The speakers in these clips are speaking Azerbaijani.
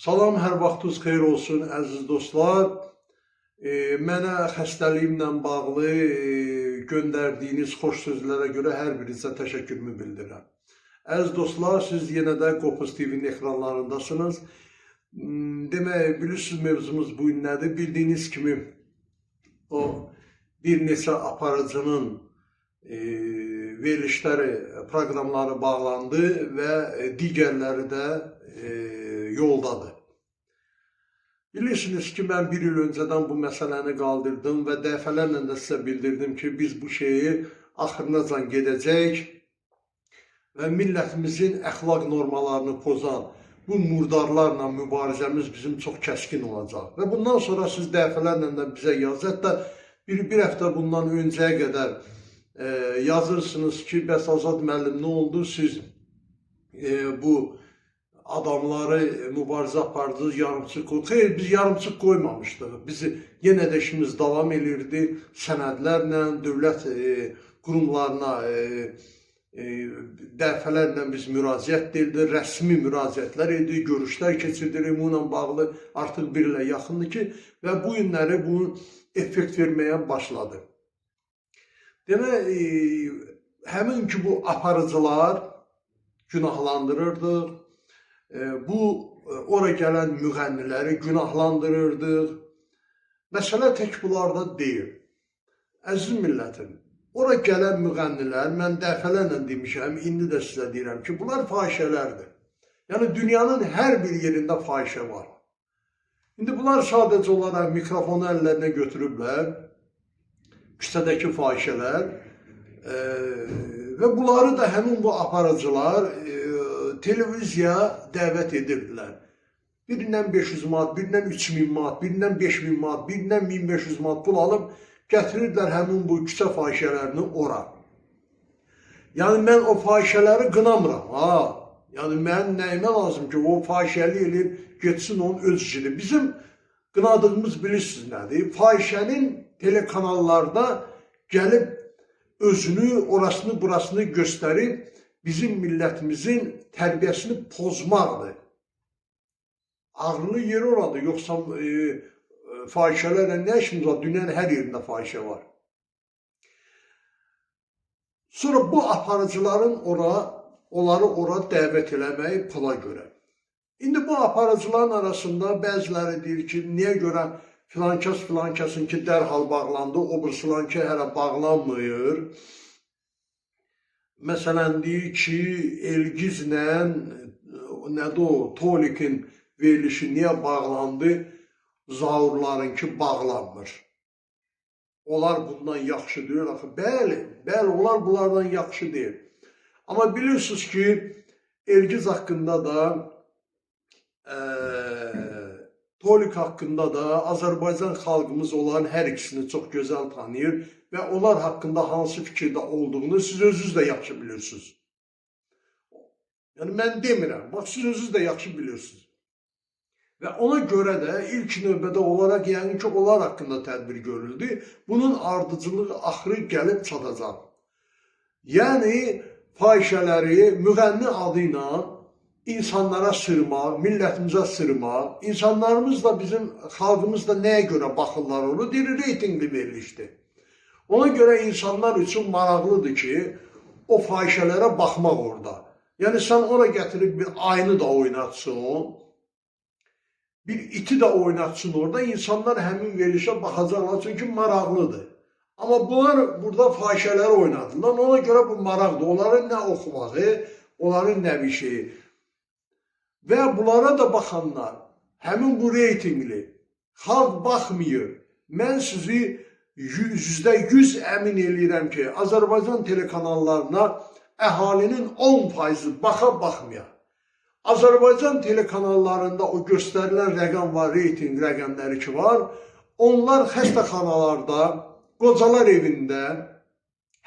Salam, hər vaxtınız xeyir olsun, əziz dostlar. Mənə xəstəliyimlə bağlı göndərdiyiniz xoş sözlərə görə hər birinizə təşəkkürümü bildirirəm. Əziz dostlar, siz yenə də Qopuz TV-nin ekranlarındasınız. Demək, bilirsiniz mövzumuz bu gün nədir? Bildiyiniz kimi o bir neçə aparıcının verilişləri, proqramları bağlandı və digərləri də yoldadır. Bilirsiniz ki, mən bir il öncədən bu məsələni qaldırdım və dəfələrlə də sizə bildirdim ki, biz bu şeyi axırınacan gedəcək və millətimizin əxlaq normalarını pozan bu murdarlarla mübarizəmiz bizim çox kəskin olacaq. Və bundan sonra siz dəfələrlə də bizə yazın. Hətta bir həftə bundan öncəyə qədər yazırsınız ki, bəs Azad müəllim nə oldu? Siz bu adamları mübarizə apardınız, yarımçıq qoydunuz. Xeyr, biz yarımçıq qoymamışdıq. Biz yenə də işimiz davam edirdi. Sənədlərlə, dövlət qurumlarına dəfələrlə biz müraciət edildi, rəsmi müraciətlər edildi, görüşlər keçirdik. Bununla bağlı artıq bir ilə yaxındır ki, və bu günləri bu effekt verməyə başladı. Demək, həmin ki, bu aparıcılar günahlandırırdıq. Bu, ora gələn müğənniləri günahlandırırdıq. Məsələ tək bunlarda deyil. Əziz millətim, ora gələn müğənnilər, mən dəfələrlə demişəm, indi də sizə deyirəm ki, bunlar fahişələrdir. Yəni, dünyanın hər bir yerində fahişə var. İndi bunlar sadəcə olaraq mikrofonu əllərinə götürüblər, küçədəki fahişələr və bunları da həmin bu aparıcılar televiziyaya dəvət edirdilər. Birindən 500 manat, birindən 3000 manat, birindən 5000 manat, birindən 1500 manat pul alıb gətirirdilər həmin bu küçə fahişələrini ora. Yəni, mən o fahişələri qınamıram. Yəni, mən nəyimə lazım ki, o fahişəli eləyir, getsin onun öz işidir. Bizim qınadığımız bilirsiniz nədir? Fahişənin telekanallarda gəlib özünü, orasını, burasını göstərib, bizim millətimizin tərbiyəsini pozmaqdır. Ağrılı yer oradır, yoxsa fahişələrlə nə işimiz var? Dünyanın hər yerində fahişə var. Sonra bu aparıcıların onları ora dəvət eləməyi pula görə. İndi bu aparıcıların arasında bəziləri deyir ki, niyə görə filankəsin ki, dərhal bağlandı, o birisilan ki, hələ bağlanmıyor. Məsələn, deyir ki, Elgizlə, nədir o, Tolikin verilişi niyə bağlandı, Zaurların ki, bağlanmır. Onlar bundan yaxşı deyir, axı, bəli, onlar bunlardan yaxşı deyil. Amma bilirsiniz ki, Elgiz haqqında da, Tolik haqqında da Azərbaycan xalqımız olan hər ikisini çox gözəl tanıyır və onlar haqqında hansı fikirdə olduğunu siz özünüz də yaxşı bilirsiniz. Yəni, mən demirəm, bax, siz özünüz də yaxşı bilirsiniz. Və ona görə də ilk növbədə olaraq, yəni ki, onlar haqqında tədbir görüldü. Bunun ardıcılığı axırı gəlib çatacaq. Yəni, fahişələri müğənni adı ilə insanlara sırmaq, millətimizə sırmaq, insanlarımız da bizim xalqımız da nəyə görə baxırlar onu, deyir, reytingli verilişdir. Ona görə insanlar üçün maraqlıdır ki, o fahişələrə baxmaq orada. Yəni, sən ora gətirib bir ayını da oynatsın, bir iti də oynatsın orada, insanlar həmin verilişə baxacaqlar, çünki maraqlıdır. Amma bunlar burada fahişələri oynadırlar, ona görə bu maraqdır. Onların nə oxumağı, onların nə bir şeyi. Və bunlara da baxanlar, həmin bu reytingli, xalq baxmıyor. Mən sizi %100 əmin eləyirəm ki, Azərbaycan telekanallarına əhalinin 10%-i baxmaya. Azərbaycan telekanallarında o göstərilən rəqəm var, reyting rəqəmləri ki var, onlar xəstəxanalarda, qocalar evində,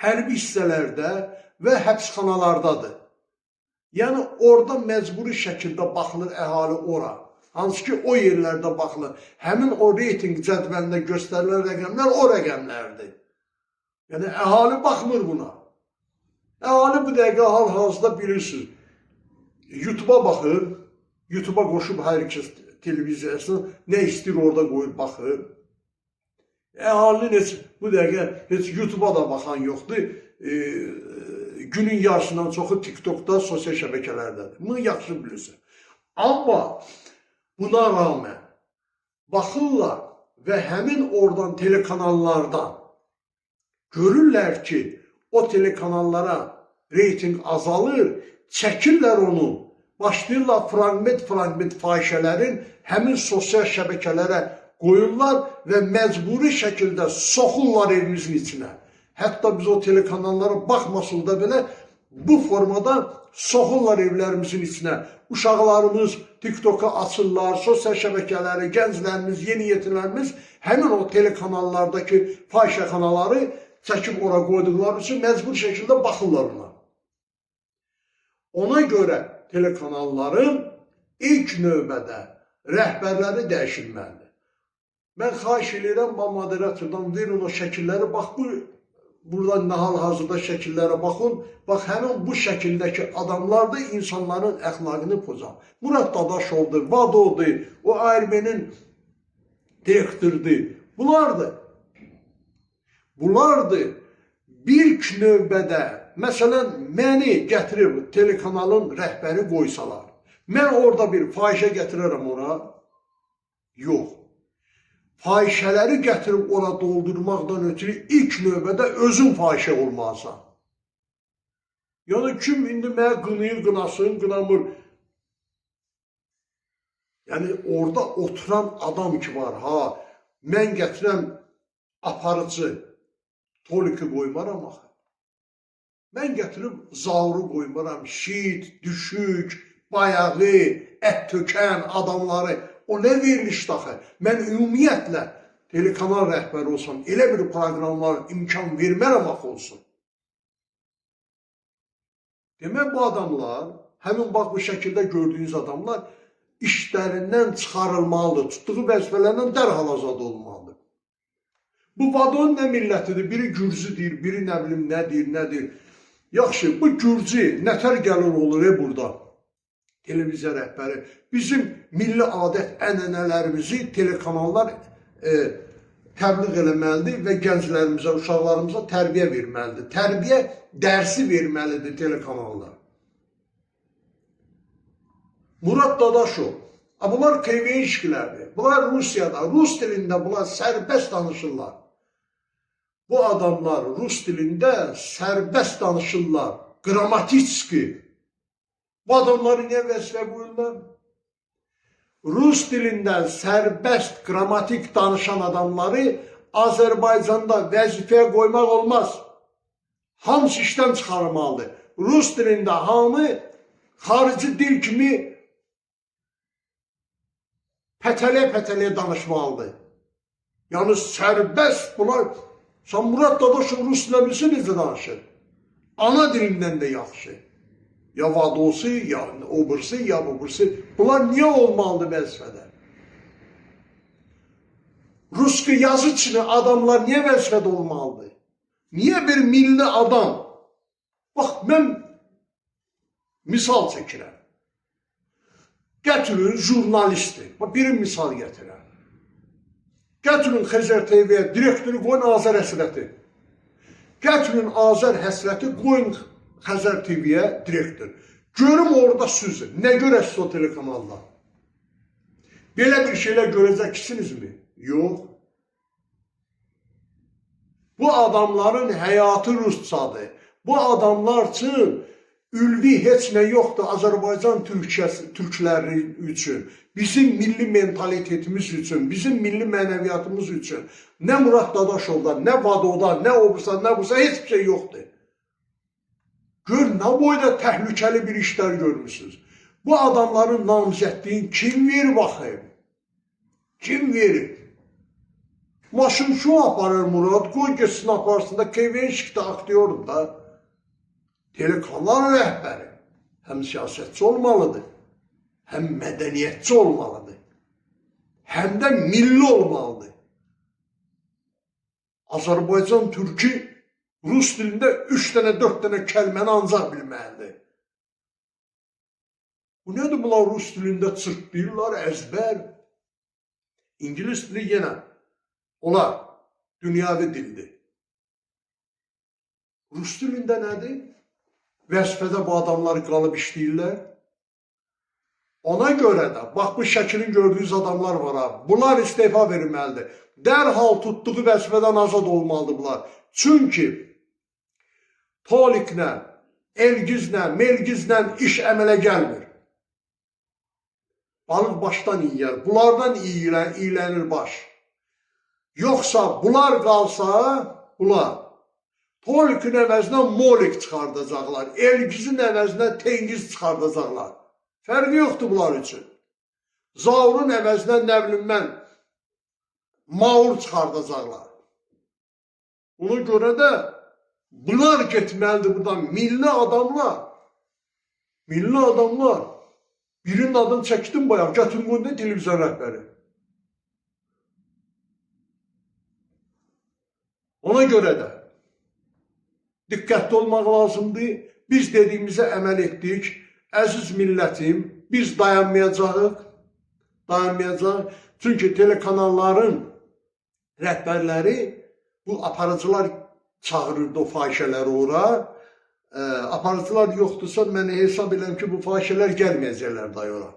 hərbi hissələrdə və həbsxanalardadır. Yəni, orada məcburi şəkildə baxılır əhali ora. Hansı ki, o yerlərdə baxılır. Həmin o reyting cədvəlində göstərilən rəqəmlər o rəqəmlərdir. Yəni, əhali baxmır buna. Əhali bu dəqiqə hal-hazırda bilirsiniz. YouTube-a baxır, YouTube'a qoşub hər kəs televiziyasını nə istəyir orada qoyub baxır. Əhalinin heç bu dəqiqə heç YouTube'a da baxan yoxdur. Günün yarısından çoxu TikTok'da, sosial şəbəkələrdədir. Bunu yaxşı bilirsən. Amma buna rağmen baxırlar və həmin oradan telekanallardan görürlər ki, o telekanallara reyting azalır, çəkirlər onu, başlayırlar fragment fahişələrin həmin sosial şəbəkələrə qoyurlar və məcburi şəkildə soxurlar evimizin içinə. Hətta biz o telekanallara baxmasın da belə bu formada soxurlar evlərimizin içinə. Uşaqlarımız TikTok'a açırlar, sosial şəbəkələri, gənclərimiz, yeni yetirlərimiz həmin o telekanallardakı fahişə kanalları çəkib ora qoyduqları üçün məcbur şəkildə baxırlar ona. Ona görə telekanalların ilk növbədə rəhbərləri dəyişilməlidir. Mən xahiş edirəm, moderatordan verin o şəkilləri, bax burada hal-hazırda şəkillərə baxın, bax həmin bu şəkildəki adamlar da insanların əxlaqını pozar. Murad Dadaşovdur, Vadodur, o ARB-nin direktordur. Bunlardır. İlk növbədə, məsələn, məni gətirib telekanalın rəhbəri qoysalar, mən orada bir fahişə gətirərəm ora? Yox. Fahişələri gətirib ora doldurmaqdan ötürü ilk növbədə özün fahişə olmalısan. Yəni kim indi mənə qınıyır, qınasın, qınamır. Yəni orada oturan adam ki var, mən gətirəm aparıcı, toliki qoymaram axı. Mən gətirib zauru qoymaram, şiit, düşük, bayağı, ət tökən adamları. O nə verilişdir axı? Mən ümumiyyətlə telekanal rəhbəri olsam, elə bir proqramlara imkan vermərəm axı olsun. Demək bu adamlar, həmin bax bu şəkildə gördüyünüz adamlar işlərindən çıxarılmalıdır, tutduğu vəzifələrdən dərhal azad olmalıdır. Bu Vadon nə millətidir? Biri Gürcü deyir, biri nə bilim nədir. Yaxşı, bu Gürcü nətər gəlir olur burada? Televiziya rəhbəri. Bizim milli adət ənənələrimizi telekanallar təbliğ eləməlidir və gənclərimizə, uşaqlarımıza tərbiyə verməlidir. Tərbiyə dərsi verməlidir telekanallar. Murad Dadaşov. Bunlar KVN-şkilərdir. Bunlar Rusiyada, Rus dilində bunlar sərbəst danışırlar. Bu adamlar Rus dilində sərbəst danışırlar. Qrammatitski. Bu adamları niyə vəzifə qoyurlar? Rus dilindən sərbəst qrammatik danışan adamları Azərbaycanda vəzifəyə qoymaq olmaz. Hamısı işdən çıxarılmalıdır. Rus dilində hamı xarici dil kimi pətələ danışmalıdır. Yəni sərbəst bunlar. Sən Murad Dadaşov Rus dilə bilsin necə danışır? Ana dilindən də yaxşı. Ya vadosu, ya obursu, ya bubursu. Bunlar niyə olmalıdır vəzifədə? Ruski yazıçını adamlar niyə vəzifədə olmalıdır? Niyə bir milli adam? Bax, mən misal çəkirəm. Gətirin jurnalisti. Birin misal gətirəm. Gətirin Xəzər TV-yə direktoru qoyun Azər Həsrəti. Gətirin Azər Həsrəti qoyun Xəzər TV-yə direktor. Görüm orada süzün. Nə görəsiz o telekanalda? Belə bir şeylər görəcəksinizmi? Yox. Bu adamların həyatı Rusçadır. Bu adamlar üçün ülvi heç nə yoxdur Azərbaycan türkləri üçün. Bizim milli mentalitetimiz üçün, bizim milli mənəviyyatımız üçün. Nə Murad Dadaşovda, nə Vadoda, nə obursa, nə bursa heç bir şey yoxdur. Gör, nə boyda təhlükəli bir işlər görmüşsünüz. Bu adamların namizədliyin kim verir baxayım? Kim verir? Maşın şu aparır Murad, qoy geçsin aparsın da KVN-şikdə aktyordur da. Telekanal rəhbəri həm siyasətçi olmalıdır, həm mədəniyyətçi olmalıdır, həm də milli olmalıdır. Azərbaycan türkü Rus dilində 3 dənə, 4 dənə kəlməni ancaq bilməlidir. Bu nədir bunlar rus dilində çırpdırırlar, əzbər. İngilis dili yenə olar, dünyavi dildir. Rus dilində nədir? Vəzifədə bu adamlar qalıb işləyirlər. Ona görə də, bax bu şəklin gördüyünüz adamlar var ha, bunlar istefa verilməlidir. Dərhal tutduğu vəzifədən azad olmalıdır bunlar. Çünki Toliklə, Elgizlə, Melgizlə iş əmələ gəlmir. Balıq başdan yiyər, bunlardan iyilənir baş. Yoxsa bunlar qalsa, bunlar Tolikin əvəzinə Molik çıxardacaqlar, Elgizin əvəzinə Tengiz çıxardacaqlar. Fərqi yoxdur bunlar üçün. Zaurun əvəzinə nə bilim mən Maur çıxardacaqlar. Ona görə də bunlar getməlidir buradan. Milli adamlar. Birinin adını çəkdim bayaq, gətirin qoyun da televizyon rəhbəri. Ona görə də diqqətli olmaq lazımdır. Biz dediyimizə əməl etdik. Əziz millətim, biz dayanmayacağıq. Çünki telekanalların rəhbərləri, bu aparıcılar çağırırdı o fahişələri ora. Aparıcılar yoxdursa, mən hesab edirəm ki, bu fahişələr gəlməyəcəklər day ora.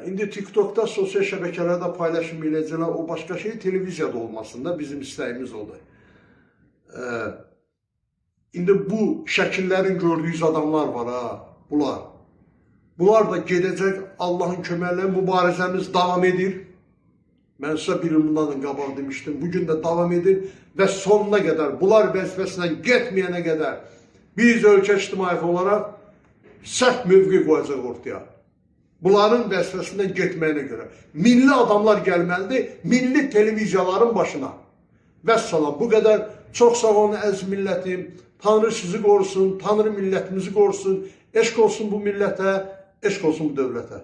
İndi TikTokda, sosial şəbəkələrdə paylaşım edəcəklər, o başqa şey televiziyada olmasında bizim istəyimiz odur. İndi bu şəkillərin gördüyünüz adamlar var ha, bunlar. Bunlar da gedəcək, Allahın köməklə mübarizəmiz davam edir. Mən sizə bir il bundan qabaq demişdim, bugün də davam edir və sonuna qədər, bunlar vəzifəsindən getməyənə qədər biz ölkə ictimaiyyəti olaraq sərt mövqe qoyacaq ortaya. Bunların vəzifəsindən getməyənə görə. Milli adamlar gəlməlidir, milli televiziyaların başına. Vəssalam, bu qədər. Çox sağ olun əziz millətim. Tanrı sizi qorusun, Tanrı millətimizi qorusun. Eşq olsun bu millətə, eşq olsun bu dövlətə.